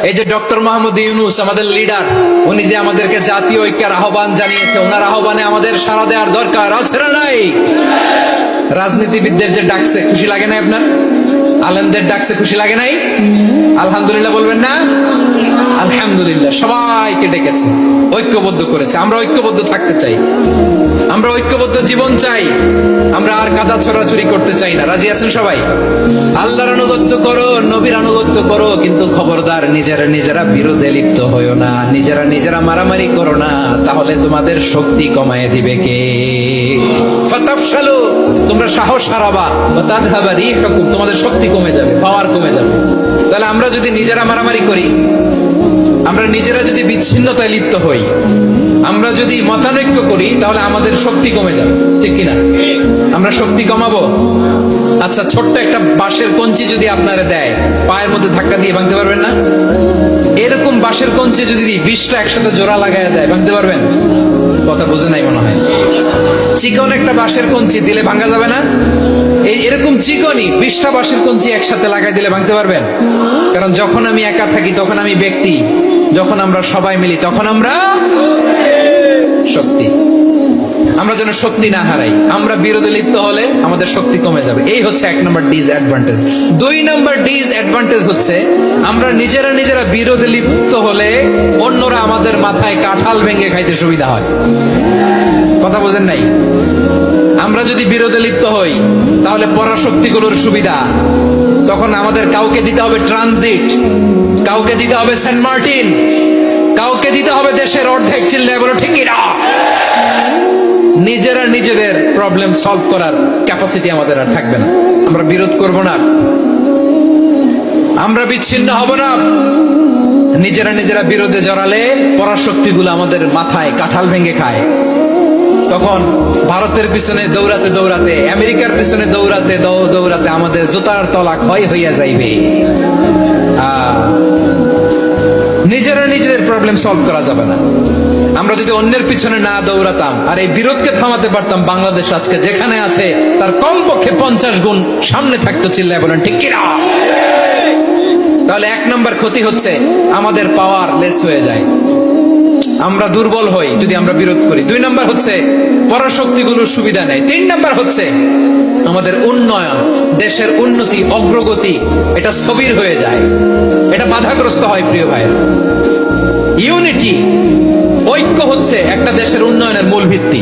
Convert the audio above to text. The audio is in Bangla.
এই যে ডক্টর মোহাম্মদ ইউনূস আমাদের লিডার, উনি যে আমাদেরকে জাতীয় ঐক্যের আহ্বান জানিয়েছে, ওনার আহ্বানে আমাদের সাড়া দেওয়ার দরকার আছে না নাই? রাজনীতিবিদদের যে ডাকছে, খুশি লাগে নাই আপনার? আলেমদের ডাকছে, খুশি লাগে নাই? আলহামদুলিল্লাহ বলবেন না? আলহামদুলিল্লাহ, সবাইকে ডেকেছে, ঐক্যবদ্ধ করেছে। আমরা ঐক্যবদ্ধ থাকতে চাই, আমরা ঐক্যবদ্ধ জীবন চাই, আমরা আর কাদা ছড়াছড়ি করতে চাই না। রাজি আছেন সবাই? আল্লাহর আনুগত্য করো, নবীর আনুগত্য করো, কিন্তু খবরদার নিজেরা নিজেরা বিরোধে লিপ্ত হইও না, নিজেরা নিজেরা মারামারি করো না, তাহলে তোমাদের শক্তি কমায় দিবে কে? ফাতাফশালু, তোমরা সাহস হারাবা, ওয়া তাযহাবা রিহুকুম, তোমাদের শক্তি কমে যাবে, পাওয়ার কমে যাবে। তাহলে আমরা যদি নিজেরা মারামারি করি, আমরা নিজেরা যদি বিচ্ছিন্নতায় লিপ্ত হই, আমরা যদি মতানৈক্য করি, তাহলে আমাদের শক্তি কমে যাবে, ঠিক কিনা? আমরা শক্তি কমাবো। আচ্ছা, ছোট্ট একটা বাঁশের কঞ্চি যদি আপনারা দেয়, পায়ের মধ্যে ধাক্কা দিয়ে ভাঙতে পারবেন না? এরকম বাঁশের কঞ্চি যদি 20টা একসাথে জোড়া লাগায় দেয়, ভাঙতে পারবেন? কথা বোঝে নাই মনে হয়। চিকন একটা বাঁশের কঞ্চি দিলে ভাঙা যাবে না? এরকম চিকনই 20টা বাঁশের কঞ্চি একসাথে লাগাই দিলে ভাঙতে পারবেন? কারণ যখন আমি একা থাকি তখন আমি ব্যক্তি, যখন আমরা সবাই মিলি তখন আমরা শক্তি। আমরা যেন শক্তি না হারাই, আমরা বিরোধে লিপ্ত হলে আমাদের শক্তি কমে যাবে। এই হচ্ছে 1 নম্বর ডিসঅ্যাডভান্টেজ। 2 নম্বর ডিসঅ্যাডভান্টেজ হচ্ছে, আমরা নিজেরা নিজেরা বিরোধে লিপ্ত হলে অন্যরা আমাদের মাথায় কাঁঠাল ভেঙে খাইতে সুবিধা হয়। কথা বোঝেন নাই? আমরা যদি বিরোধে লিপ্ত হই, তাহলে পরাশক্তিগুলোর সুবিধা, তখন আমাদের কাউকে দিতে হবে ট্রানজিট, কাউকে দিতে হবে সেন্ট মার্টিন, কাউকে দিতে হবে দেশের অর্ধেক। চিল্লায় বলো ঠিক কিনা? নিজেরা নিজেদের প্রবলেম সলভ করার ক্যাপাসিটি আমাদের আর থাকবে না। আমরা বিরোধ করব না, আমরা বিচ্ছিন্ন হব না। নিজেরা নিজেরা বিরোধে জড়ালে পরাশক্তিগুলো আমাদের মাথায় কাঁঠাল ভেঙে খায়। তখন ভারতের পিছনে দৌড়াতে দৌড়াতে, আমেরিকার পিছনে দৌড়াতে দৌড়াতে আমাদের জুতার তলা ক্ষয় হইয়া যাইবে। নিজেরা নিজেদের প্রবলেম সলভ করা যাবে না। আমরা যদি অন্যের পিছনে না দৌড়াতাম আর এই বিরোধকে থামাতে পারতাম, বাংলাদেশ আজকে যেখানে আছে তার কমপক্ষে 50 গুণ সামনে থাকতো। চিল্লায় বলেন ঠিক কিনা? তাহলে 1 নম্বর ক্ষতি হচ্ছে, আমাদের পাওয়ার লেস হয়ে যায়, আমরা দুর্বল হই যদি আমরা বিরোধ করি। 2 নম্বর হচ্ছে, পরাশক্তিগুলোর সুবিধা নেয়। 3 নম্বর হচ্ছে, আমাদের উন্নয়ন, দেশের উন্নতি, অগ্রগতি, এটা স্থবির হয়ে যায়, এটা বাধাগ্রস্ত হয়। প্রিয় ভাই, ইউনিটি, ঐক্য হচ্ছে একটা দেশের উন্নয়নের মূল ভিত্তি।